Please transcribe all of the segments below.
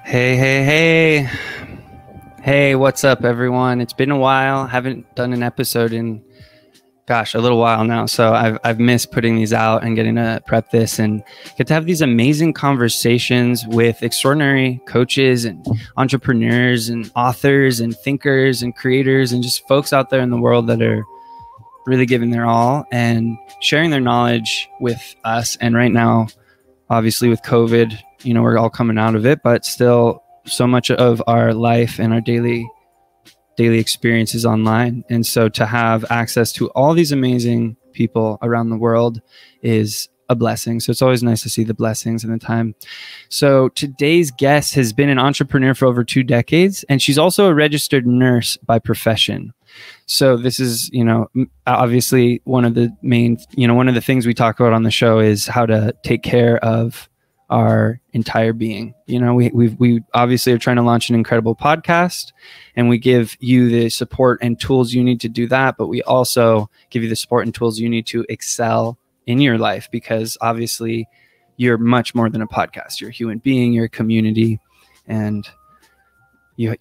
Hey, hey, hey. Hey, what's up, everyone? It's been a while. Haven't done an episode in, gosh, a little while now. So I've missed putting these out and getting to prep this and get to have these amazing conversations with extraordinary coaches and entrepreneurs and authors and thinkers and creators and just folks out there in the world that are really giving their all and sharing their knowledge with us. And right now, obviously with COVID, we're all coming out of it, but still so much of our life and our daily experience is online. And so to have access to all these amazing people around the world is a blessing. So it's always nice to see the blessings in the time. So today's guest has been an entrepreneur for over 2 decades, and she's also a registered nurse by profession. So this is, obviously one of the main, one of the things we talk about on the show is how to take care of our entire being. We obviously are trying to launch an incredible podcast, and we give you the support and tools you need to do that. But we also give you the support and tools you need to excel in your life, because obviously you're much more than a podcast. You're a human being, you're a community, and you're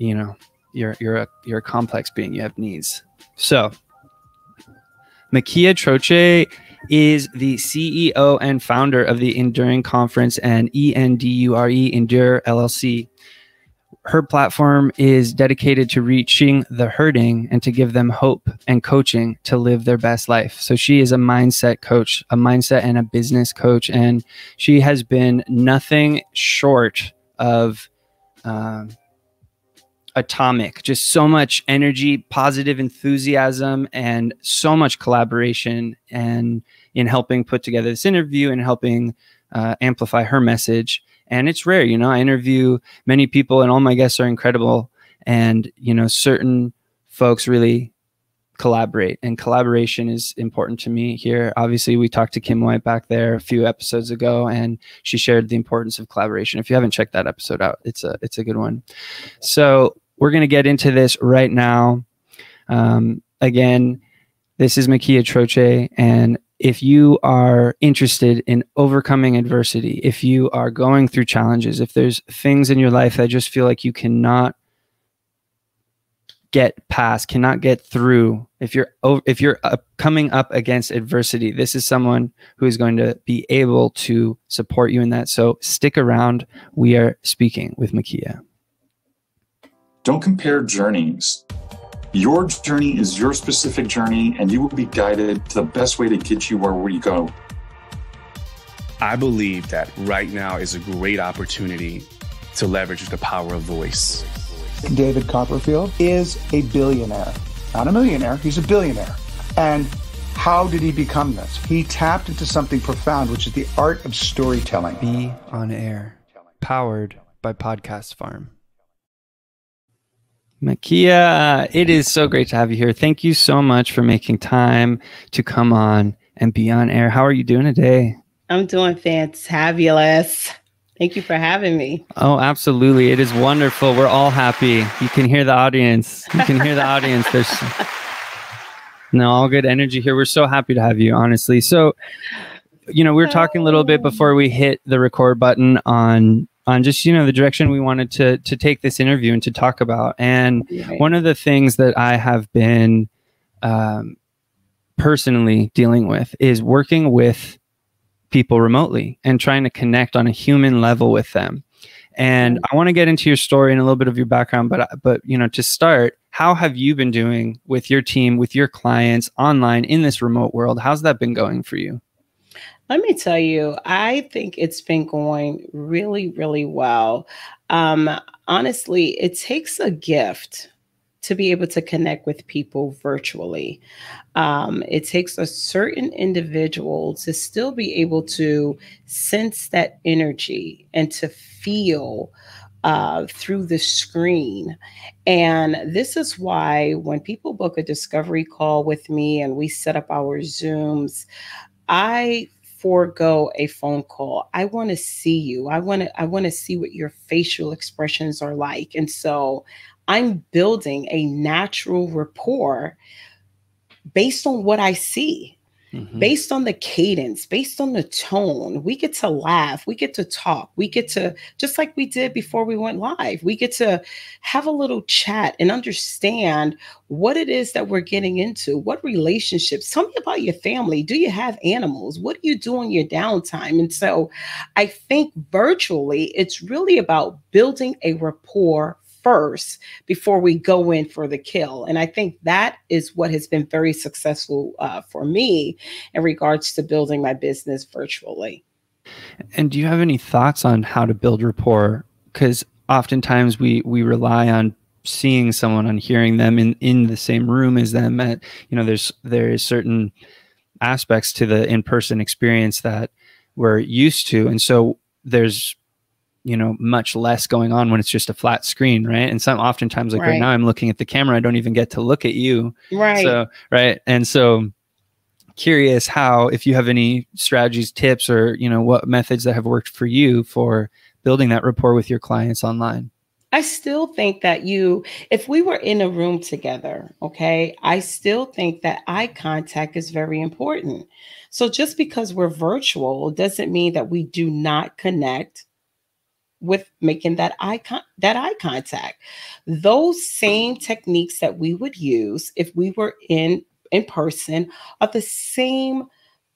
a complex being. You have needs. So Mikia Troche is the CEO and founder of the Enduring Conference and E.N.D.U.R.E Endure LLC. Her platform is dedicated to reaching the hurting and to give them hope and coaching to live their best life. So she is a mindset coach, a mindset and a business coach, and she has been nothing short of atomic. Just so much energy, positive enthusiasm, and so much collaboration and in helping put together this interview and helping amplify her message. And it's rare, I interview many people and all my guests are incredible. And, certain folks really collaborate, and collaboration is important to me here. Obviously, we talked to Kim White back there a few episodes ago, and she shared the importance of collaboration. If you haven't checked that episode out, it's a good one. So we're going to get into this right now. Again, this is Mikia Troche, and if you are interested in overcoming adversity, if you are going through challenges, if there's things in your life that just feel like you cannot get past, cannot get through, if you're coming up against adversity, this is someone who is going to be able to support you in that. So stick around. We are speaking with Mikia. Don't compare journeys. Your journey is your specific journey, and you will be guided to the best way to get you where you go. I believe that right now is a great opportunity to leverage the power of voice. David Copperfield is a billionaire. Not a millionaire, he's a billionaire. And how did he become this? He tapped into something profound, which is the art of storytelling. Be on Air, powered by Podcast Farm. Mikia, it is so great to have you here. Thank you so much for making time to come on and be on air. How are you doing today? I'm doing fantabulous. Thank you for having me. Oh, absolutely. It is wonderful. We're all happy. You can hear the audience. There's all good energy here. We're so happy to have you, honestly. So, we were talking a little bit before we hit the record button on just, the direction we wanted to take this interview and to talk about. And one of the things that I have been personally dealing with is working with people remotely and trying to connect on a human level with them. And I want to get into your story and a little bit of your background, but to start, how have you been doing with your team, with your clients online in this remote world? How's that been going for you? Let me tell you, I think it's been going really, really well. Honestly, it takes a gift to be able to connect with people virtually. It takes a certain individual to still be able to sense that energy and to feel through the screen. And this is why when people book a discovery call with me and we set up our Zooms, I forego a phone call. I want to see you. I want to see what your facial expressions are like. And so I'm building a natural rapport based on what I see. based on the cadence, based on the tone. We get to laugh, we get to talk, we get to, just like we did before we went live, we get to have a little chat and understand what it is that we're getting into, what relationships. Tell me about your family. Do you have animals? What do you do on your downtime? And so I think virtually, it's really about building a rapport first before we go in for the kill. And I think that is what has been very successful for me in regards to building my business virtually. And do you have any thoughts on how to build rapport? Because oftentimes we rely on seeing someone, on hearing them in the same room as them. At, there is certain aspects to the in-person experience that we're used to. And so there's much less going on when it's just a flat screen, right? And oftentimes, like right now, I'm looking at the camera, I don't even get to look at you. Right. So, right. And so curious if you have any strategies, tips, or, what methods that have worked for you for building that rapport with your clients online. I still think that if we were in a room together, okay, I still think that eye contact is very important. So just because we're virtual doesn't mean that we do not connect with making that eye contact. Those same techniques that we would use if we were in person are the same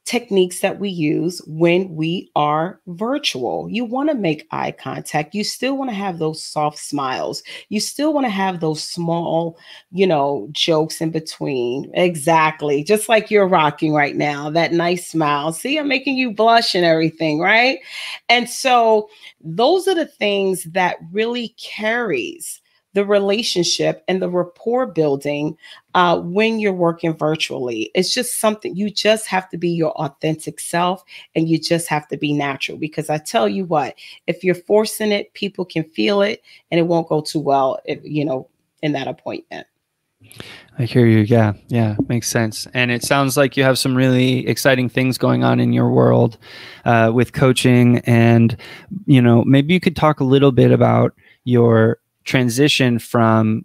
techniques that we use when we are virtual. You want to make eye contact. You still want to have those soft smiles. You still want to have those small, jokes in between. Exactly. Just like you're rocking right now, that nice smile. See, I'm making you blush and everything, right? And so those are the things that really carries the relationship and the rapport building when you're working virtually. It's just something, you just have to be your authentic self, and you just have to be natural, because I tell you what, if you're forcing it, people can feel it and it won't go too well, in that appointment. I hear you. Yeah. Makes sense. And it sounds like you have some really exciting things going on in your world with coaching. And, maybe you could talk a little bit about your transition from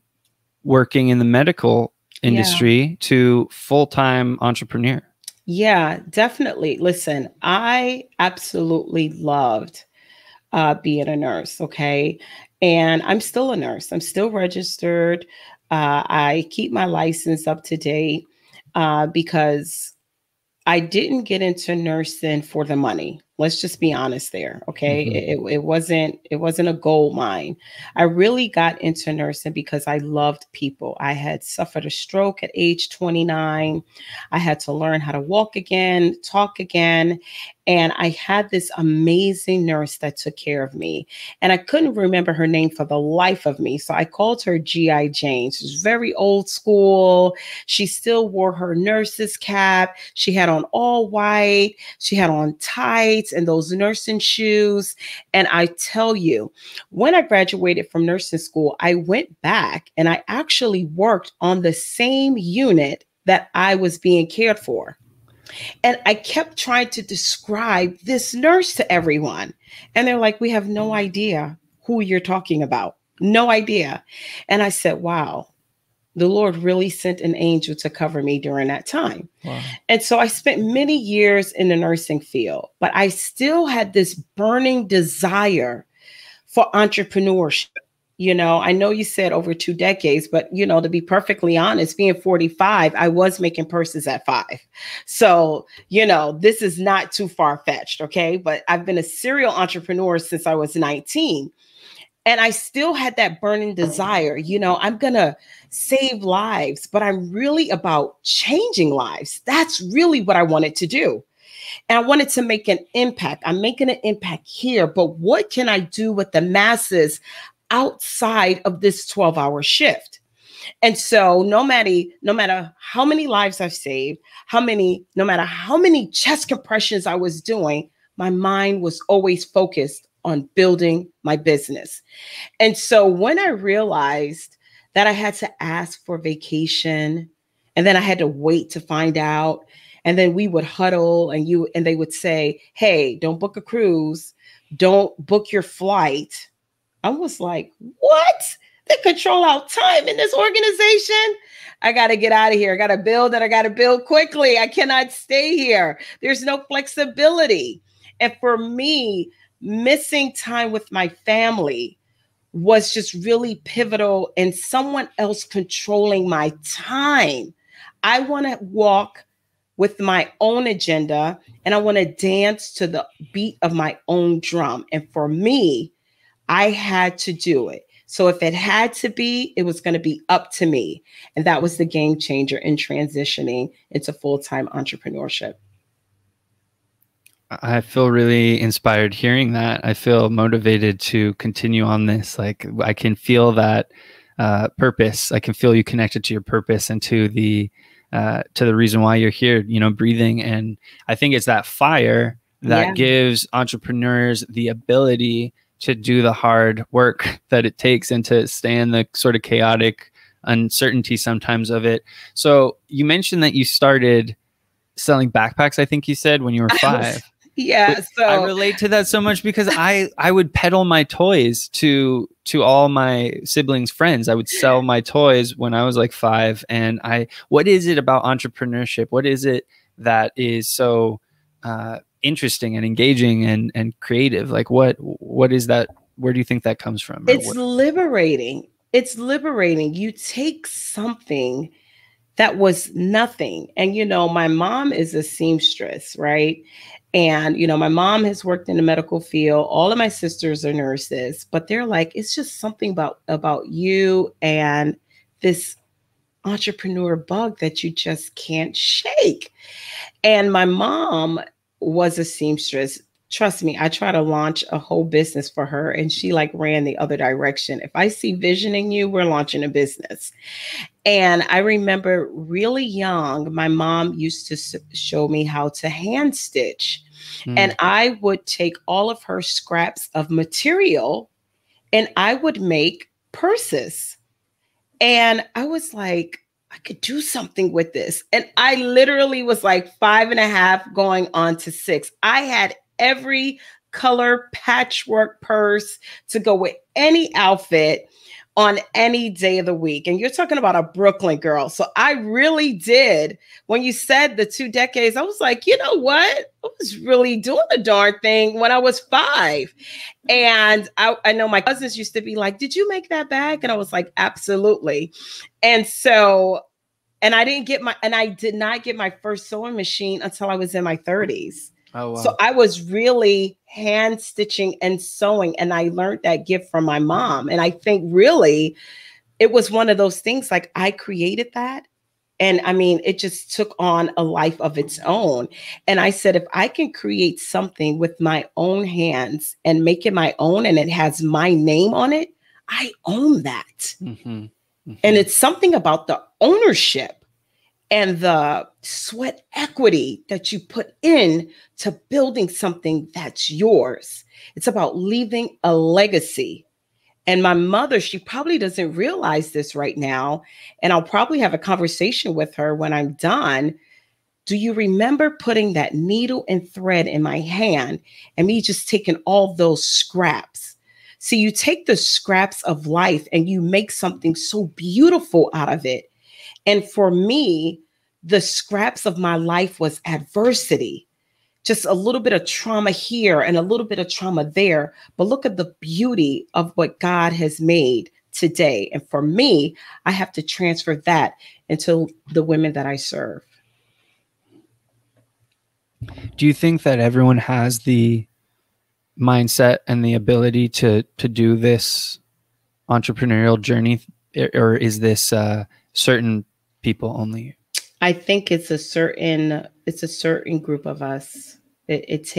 working in the medical industry to full-time entrepreneur. Yeah, definitely. Listen, I absolutely loved being a nurse. Okay. And I'm still a nurse. I'm still registered. I keep my license up to date because I didn't get into nursing for the money. Let's just be honest there. Okay. Mm-hmm. It wasn't a gold mine. I really got into nursing because I loved people. I had suffered a stroke at age 29. I had to learn how to walk again, talk again. And I had this amazing nurse that took care of me. And I couldn't remember her name for the life of me. So I called her G.I. Jane. She was very old school. She still wore her nurse's cap. She had on all white. She had on tights and those nursing shoes. And I tell you, when I graduated from nursing school, I went back and I actually worked on the same unit that I was being cared for. And I kept trying to describe this nurse to everyone. And they're like, we have no idea who you're talking about. No idea. And I said, wow, the Lord really sent an angel to cover me during that time. Wow. And so I spent many years in the nursing field, but I still had this burning desire for entrepreneurship. I know you said over 2 decades, but, to be perfectly honest, being 45, I was making purses at 5. So, this is not too far-fetched. Okay. But I've been a serial entrepreneur since I was 19. And I still had that burning desire, I'm going to save lives, but I'm really about changing lives. That's really what I wanted to do. And I wanted to make an impact. I'm making an impact here, but what can I do with the masses outside of this 12-hour shift? And so no matter how many lives I've saved, no matter how many chest compressions I was doing, my mind was always focused on building my business. And so when I realized that I had to ask for vacation, and then I had to wait to find out, and then we would huddle and they would say, hey, don't book a cruise, don't book your flight. I was like, what? They control our time in this organization. I got to get out of here. I got to build and I got to build quickly. I cannot stay here. There's no flexibility. And for me, missing time with my family was just really pivotal in someone else controlling my time. I want to walk with my own agenda and I want to dance to the beat of my own drum. And for me, I had to do it. So if it had to be, it was going to be up to me. And that was the game changer in transitioning into full-time entrepreneurship. I feel really inspired hearing that. I feel motivated to continue on this. Like I can feel that purpose. I can feel you connected to your purpose and to the reason why you're here, you know, breathing. And I think it's that fire that gives entrepreneurs the ability to do the hard work that it takes and to stay in the sort of chaotic uncertainty sometimes of it. So you mentioned that you started selling backpacks, I think you said, when you were 5. Yeah. So I relate to that so much because I would peddle my toys to all my siblings' friends. I would sell my toys when I was like 5. And what is it about entrepreneurship? What is it that is so interesting and engaging and creative? Like what is that? Where do you think that comes from? It's liberating. It's liberating. You take something that was nothing. And, you know, my mom is a seamstress, right? And, you know, my mom has worked in the medical field. All of my sisters are nurses, but they're like, it's just something about you and this entrepreneur bug that you just can't shake. And my mom was a seamstress. Trust me, I try to launch a whole business for her and she like ran the other direction. If I see vision in you, we're launching a business. And I remember really young, my mom used to show me how to hand stitch. And I would take all of her scraps of material and I would make purses. And I was like, I could do something with this. And I literally was like 5.5 going on to 6. I had every color patchwork purse to go with any outfit on any day of the week. And you're talking about a Brooklyn girl. So I really did. When you said the 2 decades, I was like, you know what? I was really doing the darn thing when I was 5. And I know my cousins used to be like, did you make that bag? And I was like, absolutely. And so, and I did not get my first sewing machine until I was in my 30s. Oh, wow. So I was really hand stitching and sewing, and I learned that gift from my mom. And I think really it was one of those things like I created that. And I mean, it just took on a life of its own. And I said, if I can create something with my own hands and make it my own, and it has my name on it, I own that. Mm-hmm. Mm-hmm. And it's something about the ownership and the sweat equity that you put in to building something that's yours. It's about leaving a legacy. And my mother, she probably doesn't realize this right now. And I'll probably have a conversation with her when I'm done. Do you remember putting that needle and thread in my hand and me just taking all those scraps? So you take the scraps of life and you make something so beautiful out of it. And for me, the scraps of my life was adversity, just a little bit of trauma here and a little bit of trauma there. But look at the beauty of what God has made today. And for me, I have to transfer that into the women that I serve. Do you think that everyone has the mindset and the ability to do this entrepreneurial journey, or is this certain people only? I think it's a certain group of us. It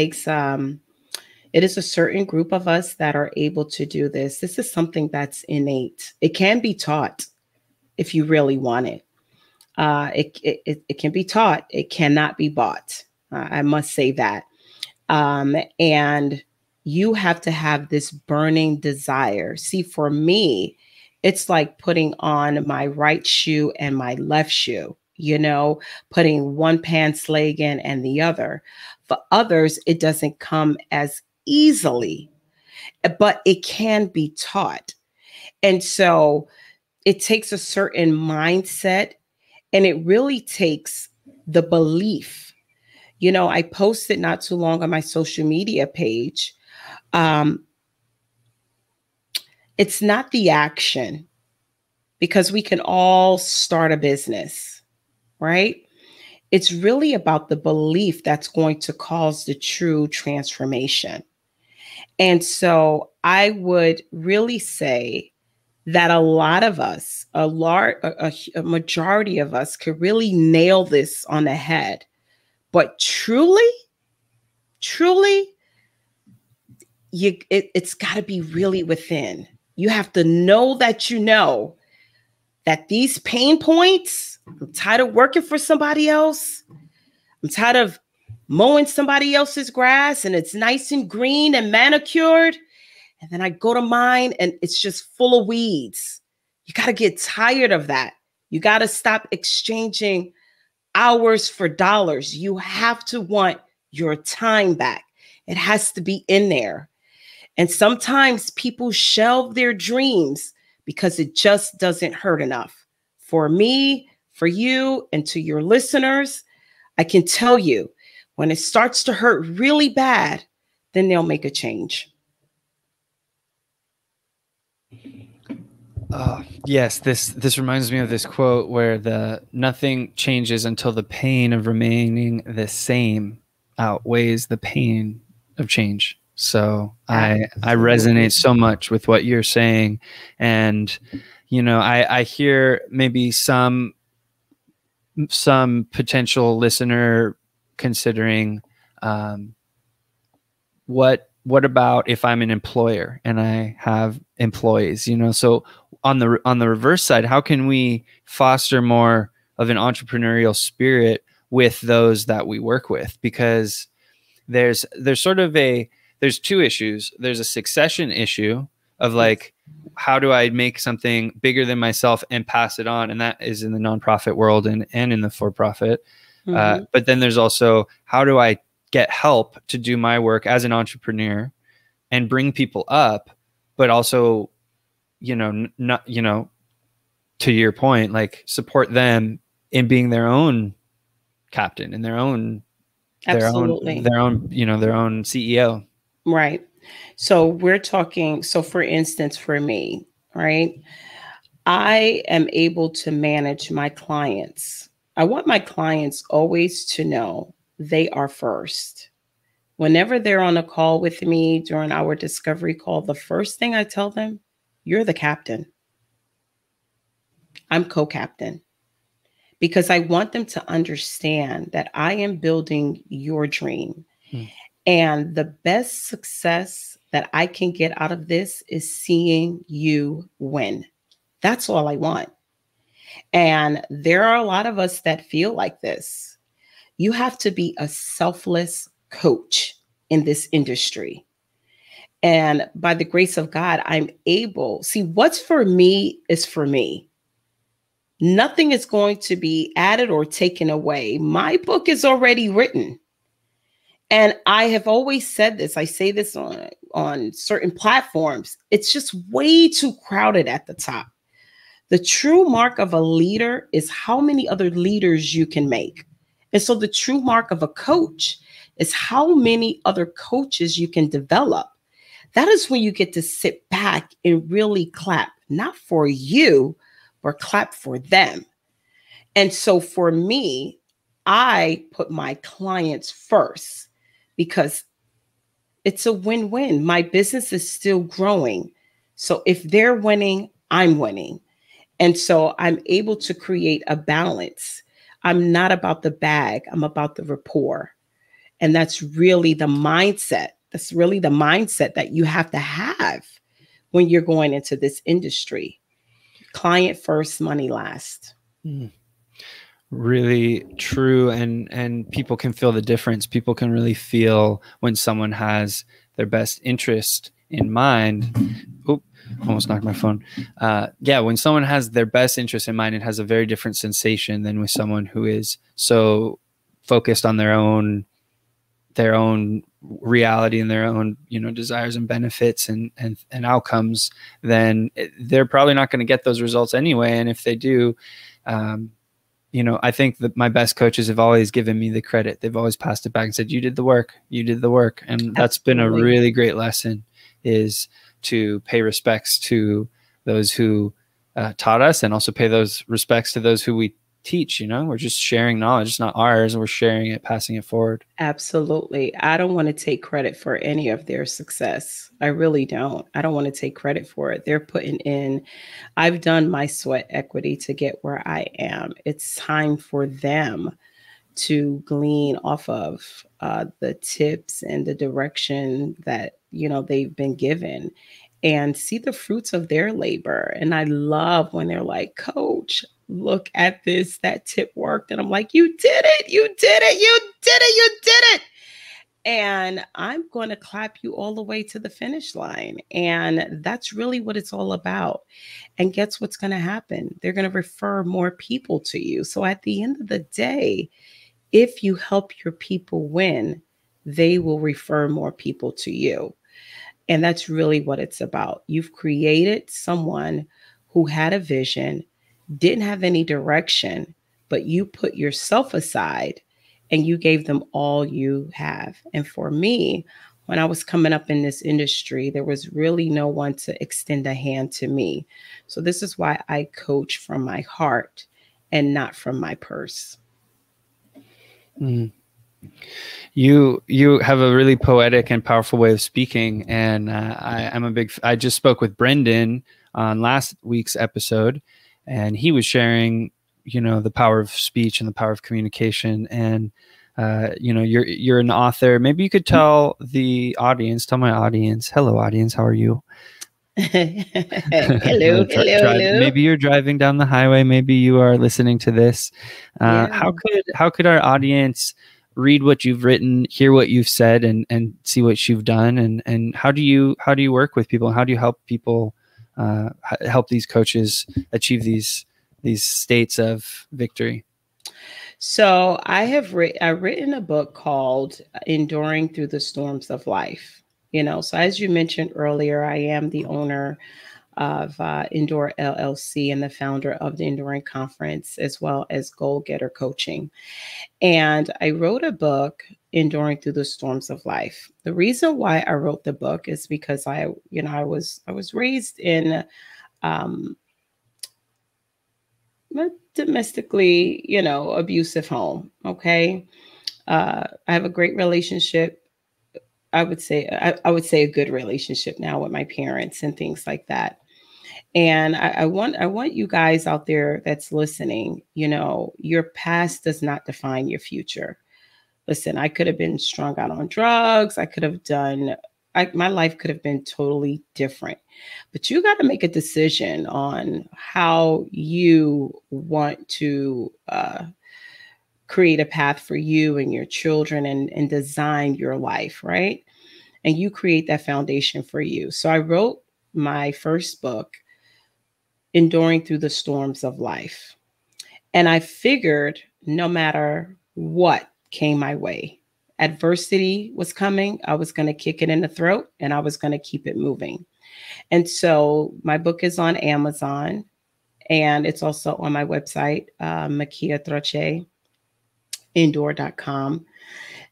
is a certain group of us that are able to do this. This is something that's innate. It can be taught if you really want it. It can be taught. It cannot be bought. I must say that. And you have to have this burning desire. See, for me, it's like putting on my right shoe and my left shoe, you know, putting one pants leg in and the other. For others, it doesn't come as easily, but it can be taught. And so it takes a certain mindset, and it really takes the belief. You know, I posted not too long on my social media page. It's not the action, because we can all start a business, right? It's really about the belief that's going to cause the true transformation. And so I would really say that a lot of us, a majority of us could really nail this on the head. But truly, it's got to be really within. You have to know that these pain points, I'm tired of working for somebody else. I'm tired of mowing somebody else's grass and it's nice and green and manicured. And then I go to mine and it's just full of weeds. You got to get tired of that. You got to stop exchanging hours for dollars. You have to want your time back. It has to be in there. And sometimes people shelve their dreams because it just doesn't hurt enough. For me, for you, and to your listeners, I can tell you, when it starts to hurt really bad, then they'll make a change. Yes, this reminds me of this quote where nothing changes until the pain of remaining the same outweighs the pain of change. So I resonate so much with what you're saying. And, you know, I hear maybe some potential listener considering, what about if I'm an employer and I have employees, you know? So on the reverse side, how can we foster more of an entrepreneurial spirit with those that we work with? Because there's two issues. There's a succession issue of like, how do I make something bigger than myself and pass it on? And that is in the nonprofit world and in the for-profit. Mm-hmm. But then there's also, how do I get help to do my work as an entrepreneur and bring people up, but also, you know, not, you know, to your point, like support them in being their own captain and their own, Absolutely. their own, you know, their own CEO. Right. So we're talking, so for instance, for me, right, I am able to manage my clients. I want my clients always to know they are first. Whenever they're on a call with me during our discovery call, the first thing I tell them, you're the captain. I'm co-captain. Because I want them to understand that I am building your dream. And the best success that I can get out of this is seeing you win. That's all I want. And there are a lot of us that feel like this. You have to be a selfless coach in this industry. And by the grace of God, I'm able, see, what's for me is for me. Nothing is going to be added or taken away. My book is already written. And I have always said this. I say this on certain platforms. It's just way too crowded at the top. The true mark of a leader is how many other leaders you can make. And so the true mark of a coach is how many other coaches you can develop. That is when you get to sit back and really clap, not for you, but clap for them. And so for me, I put my clients first because it's a win-win. My business is still growing. So if they're winning, I'm winning. And so I'm able to create a balance. I'm not about the bag. I'm about the rapport. And that's really the mindset. That's really the mindset that you have to have when you're going into this industry. Client first, money last. Really true. And people can feel the difference. People can really feel when someone has their best interest in mind. Oop, almost knocked my phone. Yeah, when someone has their best interest in mind, it has a very different sensation than with someone who is so focused on their own reality and their own, desires and benefits and outcomes, then they're probably not going to get those results anyway. And if they do, I think that my best coaches have always given me the credit. They've always passed it back and said, you did the work. And that's been a really great lesson, is to pay respects to those who taught us, and also pay those respects to those who we teach. We're just sharing knowledge. It's not ours. We're sharing it, passing it forward. Absolutely. I don't want to take credit for any of their success. I really don't. I don't want to take credit for it. They're putting in, I've done my sweat equity to get where I am. It's time for them to glean off of the tips and the direction that, they've been given, and see the fruits of their labor. And I love when they're like, Coach, look at this, that tip worked. And I'm like, you did it, you did it, you did it, you did it. And I'm going to clap you all the way to the finish line. And that's really what it's all about. And guess what's going to happen? They're going to refer more people to you. So at the end of the day, if you help your people win, they will refer more people to you. And that's really what it's about. You've created someone who had a vision, didn't have any direction, but you put yourself aside and you gave them all you have. And for me, when I was coming up in this industry, there was really no one to extend a hand to me. So this is why I coach from my heart and not from my purse. Mm. You have a really poetic and powerful way of speaking, and I just spoke with Brendan on last week's episode, and he was sharing, the power of speech and the power of communication. And you're an author. Maybe you could tell my audience, hello audience, how are you? hello. Maybe you're driving down the highway. Maybe you are listening to this. How could our audience read what you've written, hear what you've said, and see what you've done? And how do you work with people? How do you help people, help these coaches achieve these states of victory? So I've written a book called Enduring Through the Storms of Life. So as you mentioned earlier, I am the owner of E.N.D.U.R.E LLC and the founder of the Enduring Conference, as well as Goal Getter Coaching. And I wrote a book, Enduring Through the Storms of Life. The reason why I wrote the book is because I was raised in a domestically, abusive home. Okay. I have a great relationship. I would say a good relationship now with my parents and things like that. And I want you guys out there that's listening, your past does not define your future. Listen, I could have been strung out on drugs. My life could have been totally different, but you got to make a decision on how you want to create a path for you and your children and design your life, right? And you create that foundation for you. So I wrote my first book, Enduring Through the Storms of Life. And I figured no matter what came my way, adversity was coming, I was going to kick it in the throat and I was going to keep it moving. And so my book is on Amazon, and it's also on my website, Mikia Troche, E.N.D.U.R.E.com.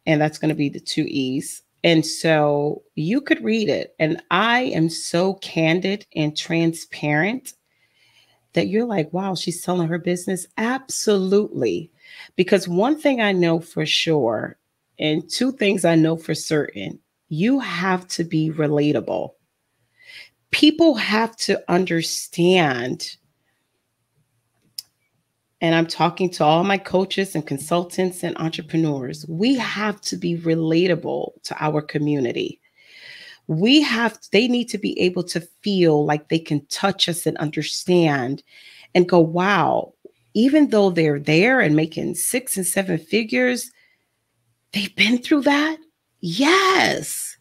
And that's going to be the 2 E's. And so you could read it. And I am so candid and transparent that you're like, wow, she's telling her business. Absolutely. Because one thing I know for sure, and 2 things I know for certain, you have to be relatable. People have to understand. And I'm talking to all my coaches and consultants and entrepreneurs. We have to be relatable to our community. They need to be able to feel like they can touch us and understand and go, wow, even though they're there and making 6 and 7 figures, they've been through that. Yes.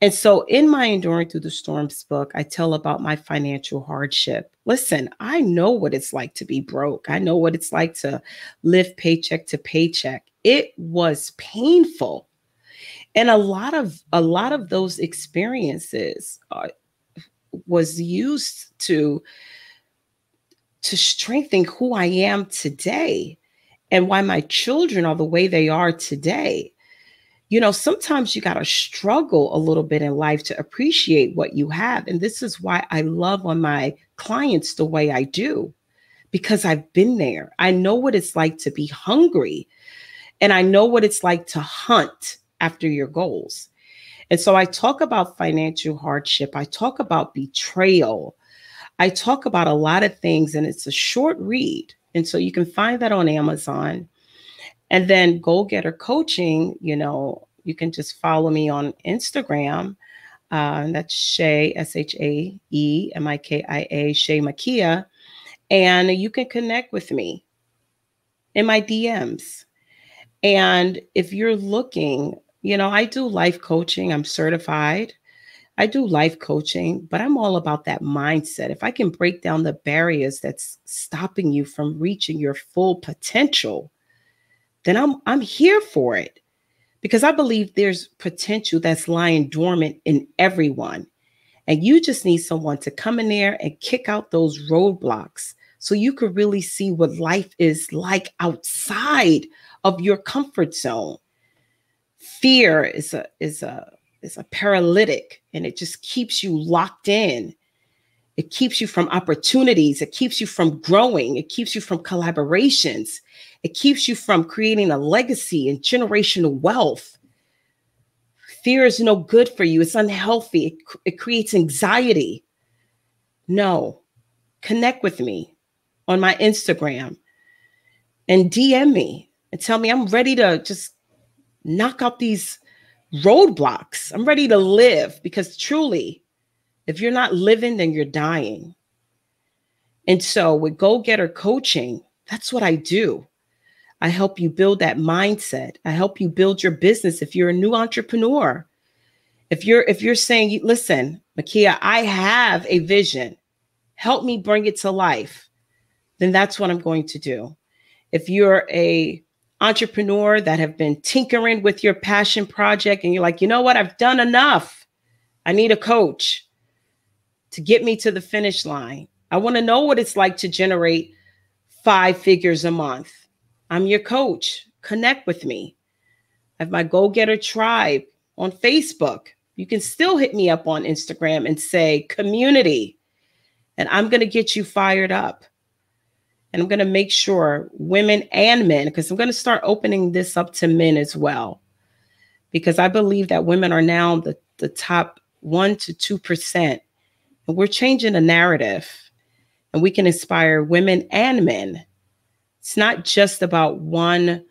And so in my Enduring Through the Storms book, I tell about my financial hardship. Listen, I know what it's like to be broke. I know what it's like to live paycheck to paycheck. It was painful. And a lot of those experiences was used to strengthen who I am today and why my children are the way they are today. Sometimes you got to struggle a little bit in life to appreciate what you have. And this is why I love on my clients the way I do, because I've been there. I know what it's like to be hungry, and I know what it's like to hunt after your goals. And so I talk about financial hardship. I talk about betrayal. I talk about a lot of things, and it's a short read. And so you can find that on Amazon. And then Goal Getter Coaching, you can just follow me on Instagram. And that's Shay, ShaeMikia, Shay Mikia. And you can connect with me in my DMs. And if you're looking, I do life coaching. I'm certified. I do life coaching, but I'm all about that mindset. If I can break down the barriers that's stopping you from reaching your full potential, then I'm here for it, because I believe there's potential that's lying dormant in everyone. And you just need someone to come in there and kick out those roadblocks so you could really see what life is like outside of your comfort zone. Fear is a paralytic, and it just keeps you locked in. It keeps you from opportunities. It keeps you from growing. It keeps you from collaborations. It keeps you from creating a legacy and generational wealth. Fear is no good for you. It's unhealthy. It creates anxiety. No, connect with me on my Instagram and DM me and tell me I'm ready to just knock out these roadblocks. I'm ready to live, because truly, if you're not living, then you're dying. And so with Goal Getter Coaching, that's what I do. I help you build that mindset. I help you build your business. If you're a new entrepreneur, if you're saying, listen, Mikia, I have a vision, help me bring it to life, then that's what I'm going to do. If you're a entrepreneur that have been tinkering with your passion project and you're like, you know what, I've done enough. I need a coach to get me to the finish line. I want to know what it's like to generate 5 figures a month. I'm your coach. Connect with me. I have my Go Getter Tribe on Facebook. You can still hit me up on Instagram and say community, and I'm going to get you fired up. And I'm going to make sure women and men, because I'm going to start opening this up to men as well, because I believe that women are now the top 1 to 2%. And we're changing the narrative, and we can inspire women and men. It's not just about one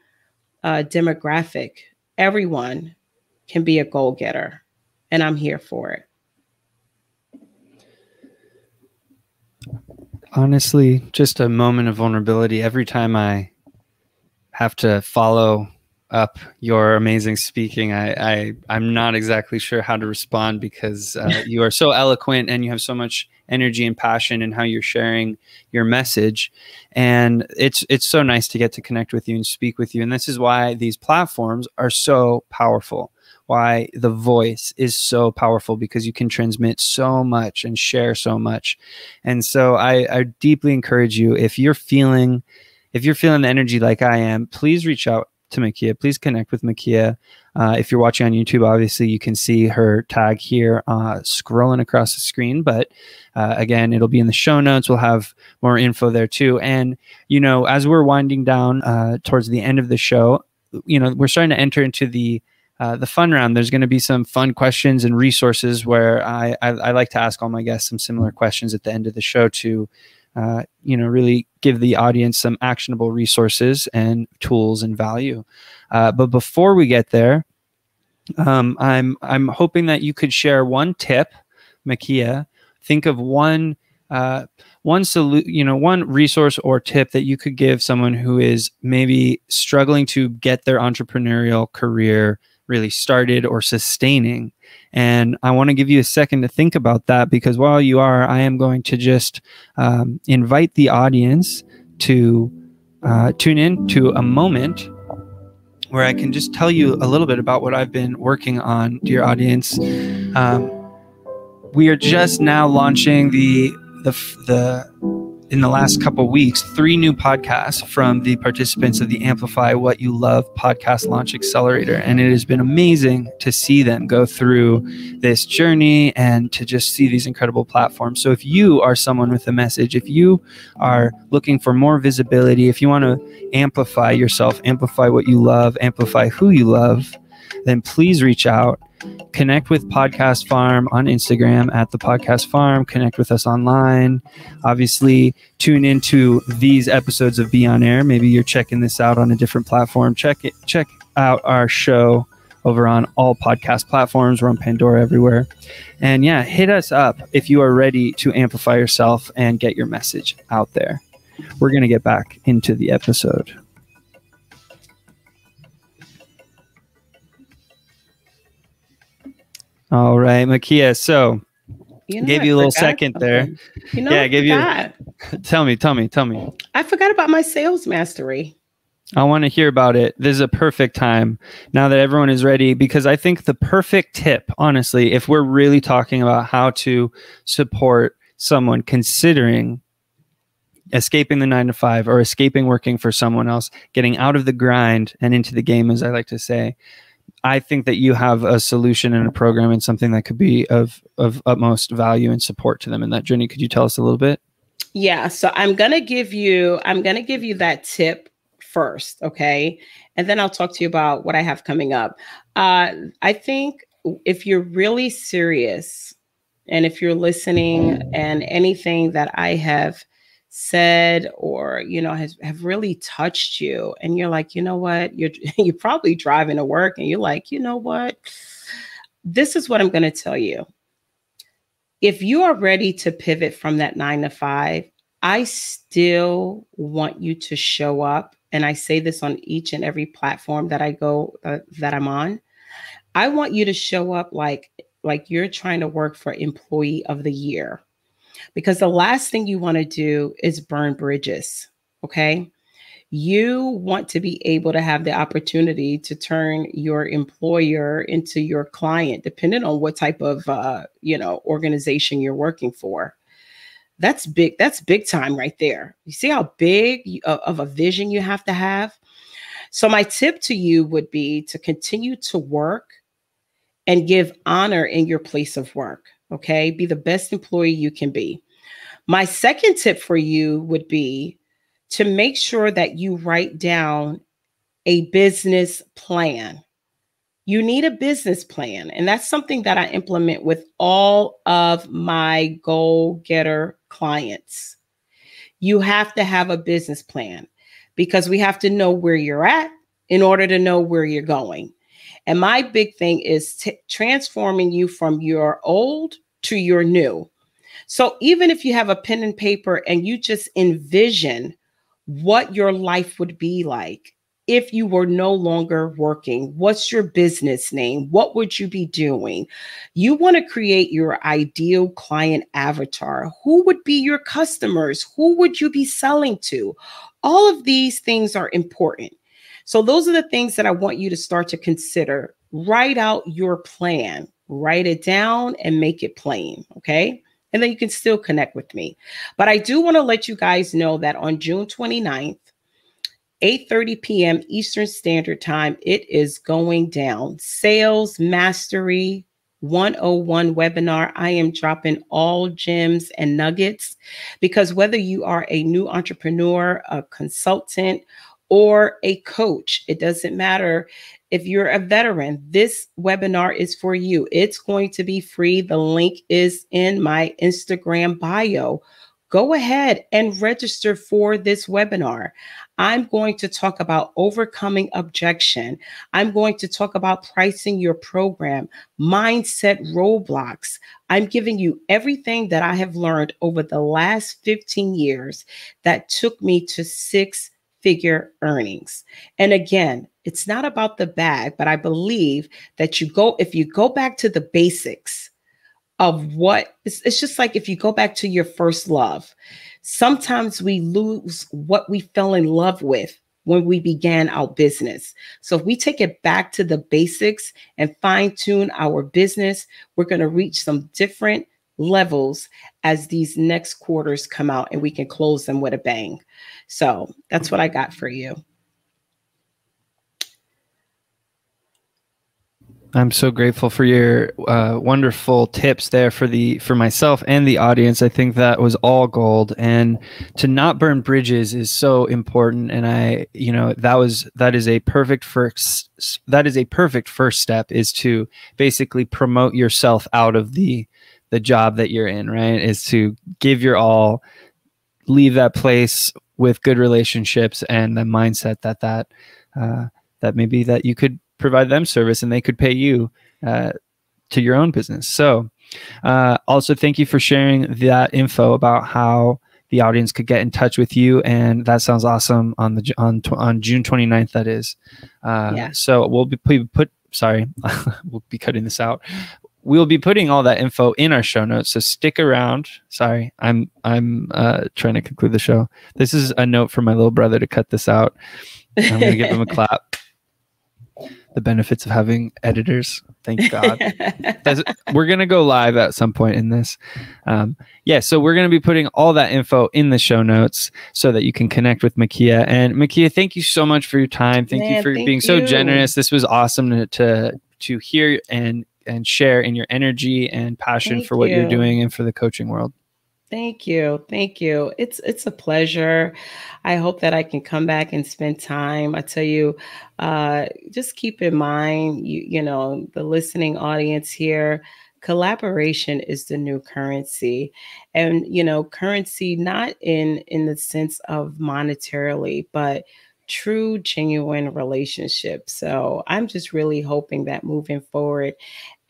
demographic. Everyone can be a goal getter, and I'm here for it. Honestly, just a moment of vulnerability. Every time I have to follow up your amazing speaking, I'm not exactly sure how to respond, because you are so eloquent and you have so much energy and passion in how you're sharing your message. And it's so nice to get to connect with you and speak with you. And this is why these platforms are so powerful, why the voice is so powerful, because you can transmit so much and share so much. And so I deeply encourage you, if you're feeling the energy like I am, please reach out to Mikia. Please connect with Mikia. If you're watching on YouTube, obviously you can see her tag here scrolling across the screen. But again, it'll be in the show notes. We'll have more info there too. And, as we're winding down towards the end of the show, we're starting to enter into the fun round. There's going to be some fun questions and resources where I like to ask all my guests some similar questions at the end of the show to really give the audience some actionable resources and tools and value. But before we get there, I'm hoping that you could share one tip, Mikia. Think of one resource or tip that you could give someone who is maybe struggling to get their entrepreneurial career really started or sustaining. And I want to give you a second to think about that, because while you are, I am going to just invite the audience to tune in to a moment where I can just tell you a little bit about what I've been working on, dear audience. We are just now launching in the last couple of weeks, 3 new podcasts from the participants of the Amplify What You Love podcast launch accelerator. And it has been amazing to see them go through this journey and to just see these incredible platforms. So if you are someone with a message, if you are looking for more visibility, if you want to amplify yourself, amplify what you love, amplify who you love, then please reach out. Connect with Podcast Farm on Instagram at the Podcast Farm. Connect with us online. Obviously, tune into these episodes of Be On Air. Maybe you're checking this out on a different platform. Check out our show over on all podcast platforms. We're on Pandora everywhere. And yeah, hit us up if you are ready to amplify yourself and get your message out there. We're going to get back into the episode. All right, Mikia. So, gave you a little second there. I gave you. Tell me. I forgot about my sales mastery. I want to hear about it. This is a perfect time now that everyone is ready, because I think the perfect tip, honestly, if we're really talking about how to support someone considering escaping the 9-to-5 or escaping working for someone else, getting out of the grind and into the game, as I like to say, I think that you have a solution and a program and something that could be of utmost value and support to them in that journey. Could you tell us a little bit? Yeah. So I'm going to give you that tip first. Okay. And then I'll talk to you about what I have coming up. I think if you're really serious and if you're listening and anything that I have said or, have really touched you and you're like, you know what, you're probably driving to work and you're like, you know what, this is what I'm going to tell you. If you are ready to pivot from that 9-to-5, I still want you to show up. And I say this on each and every platform that I go, that I'm on. I want you to show up like you're trying to work for Employee of the Year. Because the last thing you want to do is burn bridges, okay? You want to be able to have the opportunity to turn your employer into your client, depending on what type of, organization you're working for. That's big. That's big time right there. You see how big of a vision you have to have? So my tip to you would be to continue to work and give honor in your place of work. Okay. Be the best employee you can be. My second tip for you would be to make sure that you write down a business plan. You need a business plan. And that's something that I implement with all of my goal-getter clients. You have to have a business plan because we have to know where you're at in order to know where you're going. And my big thing is transforming you from your old to your new. So even if you have a pen and paper and you just envision what your life would be like if you were no longer working, what's your business name? What would you be doing? You want to create your ideal client avatar. Who would be your customers? Who would you be selling to? All of these things are important. So those are the things that I want you to start to consider. Write out your plan, write it down and make it plain. Okay. And then you can still connect with me. But I do want to let you guys know that on June 29th, 8:30 p.m. Eastern Standard Time, it is going down. Sales Mastery 101 webinar. I am dropping all gems and nuggets because whether you are a new entrepreneur, a consultant, or a coach, it doesn't matter. If you're a veteran, this webinar is for you. It's going to be free. The link is in my Instagram bio. Go ahead and register for this webinar. I'm going to talk about overcoming objection. I'm going to talk about pricing your program, mindset roadblocks. I'm giving you everything that I have learned over the last 15 years that took me to 6-figure earnings. And again, it's not about the bag, but I believe that if you go back to the basics of what it's just like if you go back to your first love, sometimes we lose what we fell in love with when we began our business. So if we take it back to the basics and fine tune our business, we're going to reach some different levels as these next quarters come out, and we can close them with a bang. So that's what I got for you. I'm so grateful for your wonderful tips there for myself and the audience. I think that was all gold, and to not burn bridges is so important. And that is a perfect first step, is to basically promote yourself out of the job that you're in, right? Is to give your all, leave that place with good relationships and the mindset that maybe that you could provide them service and they could pay you to your own business. So also thank you for sharing that info about how the audience could get in touch with you. And that sounds awesome on June 29th, that is. So we'll be we'll be cutting this out. We'll be putting all that info in our show notes, so stick around. Sorry, I'm trying to conclude the show. This is a note from my little brother to cut this out. I'm going to give him a clap. The benefits of having editors. Thank God. We're going to go live at some point in this. So we're going to be putting all that info in the show notes so that you can connect with Mikia. And Mikia, thank you so much for your time. Thank you for being so generous. This was awesome to hear and share in your energy and passion for what you're doing and for the coaching world. Thank you. Thank you. It's a pleasure. I hope that I can come back and spend time. I tell you, just keep in mind, the listening audience here, collaboration is the new currency. And, currency not in the sense of monetarily, but true, genuine relationships. So I'm just really hoping that moving forward,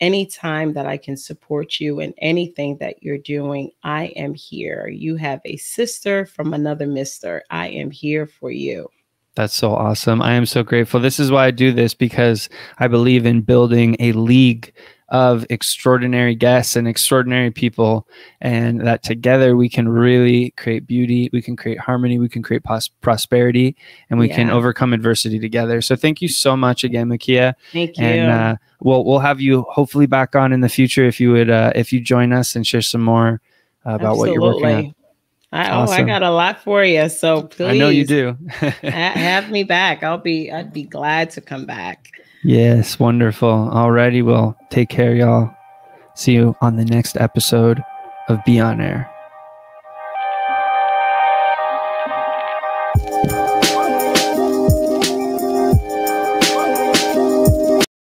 anytime that I can support you in anything that you're doing, I am here. You have a sister from another mister. I am here for you. That's so awesome. I am so grateful. This is why I do this, because I believe in building a league of extraordinary guests and extraordinary people, and that together we can really create beauty, we can create harmony, we can create prosperity, and we can overcome adversity together. So thank you so much again, Mikia. Thank you. And we'll have you hopefully back on in the future if you would if you join us and share some more about what you're working on. I got a lot for you, so please. I know you do. have me back. I'd be glad to come back. Yes, wonderful. Alrighty, well, take care, y'all. See you on the next episode of Be On Air.